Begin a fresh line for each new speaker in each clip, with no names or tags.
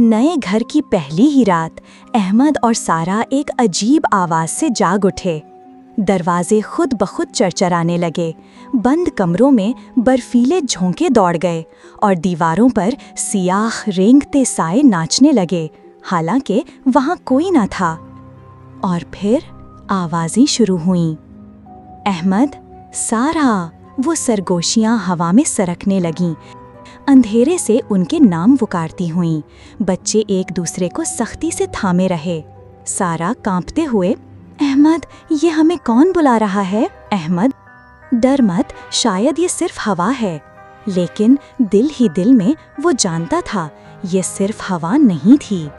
नए घर की पहली ही रात अहमद और सारा एक अजीब आवाज से जाग उठे। दरवाजे खुद ब खुद चरचराने लगे, बंद कमरों में बर्फीले झोंके दौड़ गए और दीवारों पर सियाह रेंगते साए नाचने लगे, हालांकि वहां कोई ना था। और फिर आवाजें शुरू हुईं। अहमद, सारा, वो सरगोशियां हवा में सरकने लगीं, अंधेरे से उनके नाम पुकारती हुईं। बच्चे एक दूसरे को सख्ती से थामे रहे। सारा कांपते हुए, अहमद, ये हमें कौन बुला रहा है? अहमद, डर मत, शायद ये सिर्फ हवा है। लेकिन दिल ही दिल में वो जानता था ये सिर्फ हवा नहीं थी।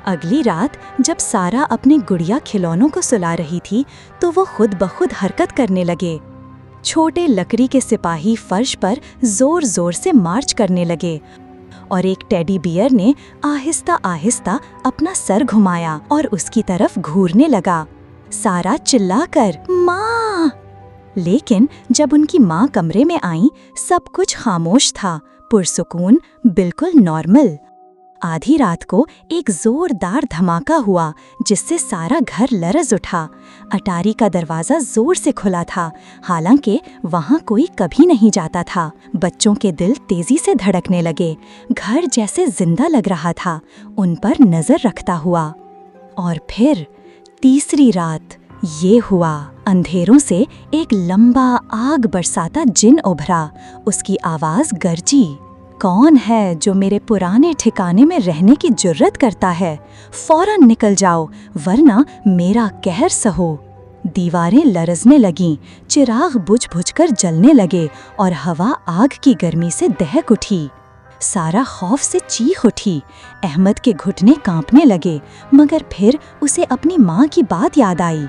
अगली रात जब सारा अपने गुड़िया खिलौनों को सुला रही थी तो वो खुद ब खुद हरकत करने लगे। छोटे लकड़ी के सिपाही फर्श पर जोर जोर से मार्च करने लगे और एक टेडी बियर ने आहिस्ता आहिस्ता अपना सर घुमाया और उसकी तरफ घूरने लगा। सारा चिल्लाकर, माँ! लेकिन जब उनकी माँ कमरे में आई, सब कुछ खामोश था, पुरसुकून, बिल्कुल नॉर्मल। आधी रात को एक जोरदार धमाका हुआ जिससे सारा घर लरज उठा। अटारी का दरवाजा जोर से खुला था, हालांकि वहां कोई कभी नहीं जाता था। बच्चों के दिल तेजी से धड़कने लगे, घर जैसे जिंदा लग रहा था, उन पर नजर रखता हुआ। और फिर तीसरी रात ये हुआ। अंधेरों से एक लंबा आग बरसाता जिन उभरा। उसकी आवाज गरजी, कौन है जो मेरे पुराने ठिकाने में रहने की जुर्रत करता है? फौरन निकल जाओ, वरना मेरा कहर सहो। दीवारें लरजने लगीं, चिराग बुझ-बुझ कर जलने लगे और हवा आग की गर्मी से दहक उठी। सारा खौफ से चीख उठी। अहमद के घुटने कांपने लगे, मगर फिर उसे अपनी माँ की बात याद आई।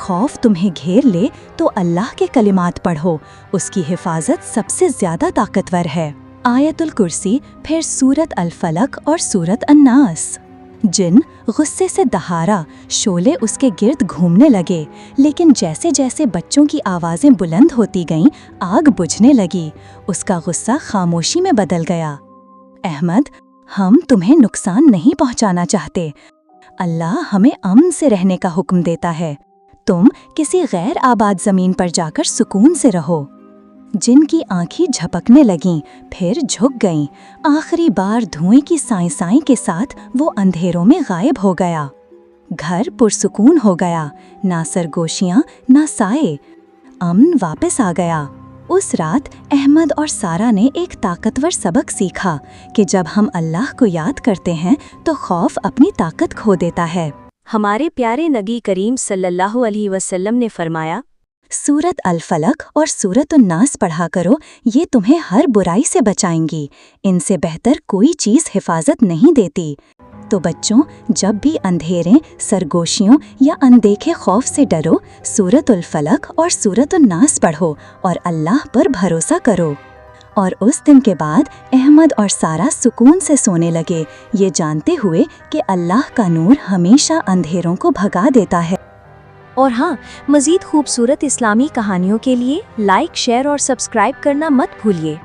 खौफ तुम्हें घेर ले तो अल्लाह के कलिमात पढ़ो, उसकी हिफाजत सबसे ज्यादा ताकतवर है। आयतुल कुर्सी, फिर सूरत अल फलक और सूरत अन्नास। जिन गुस्से से दहाड़ा, शोले उसके गिर्द घूमने लगे, लेकिन जैसे जैसे बच्चों की आवाज़ें बुलंद होती गईं, आग बुझने लगी। उसका गुस्सा खामोशी में बदल गया। अहमद, हम तुम्हें नुकसान नहीं पहुंचाना चाहते। अल्लाह हमें अमन से रहने का हुक्म देता है। तुम किसी गैर आबाद ज़मीन पर जाकर सुकून से रहो। जिनकी आंखें झपकने लगीं, फिर झुक गईं। आखिरी बार धुएं की साई के साथ वो अंधेरों में गायब हो गया। घर पुरसुकून हो गया, ना सरगोशियाँ ना साए। अमन वापस आ गया। उस रात अहमद और सारा ने एक ताकतवर सबक सीखा कि जब हम अल्लाह को याद करते हैं तो खौफ अपनी ताकत खो देता है।
हमारे प्यारे नबी करीम सल्लल्लाहु अलैहि वसल्लम ने फरमाया,
सूरत अल फलक और सूरत अन्नास पढ़ा करो, ये तुम्हें हर बुराई से बचाएंगी। इनसे बेहतर कोई चीज़ हिफाजत नहीं देती। तो बच्चों, जब भी अंधेरे, सरगोशियों या अनदेखे खौफ से डरो, सूरत अल फलक और सूरत अन्नास पढ़ो और अल्लाह पर भरोसा करो। और उस दिन के बाद अहमद और सारा सुकून से सोने लगे, ये जानते हुए कि अल्लाह का नूर हमेशा अंधेरों को भगा देता है।
और हाँ, मज़ीद खूबसूरत इस्लामी कहानियों के लिए लाइक, शेयर और सब्सक्राइब करना मत भूलिए।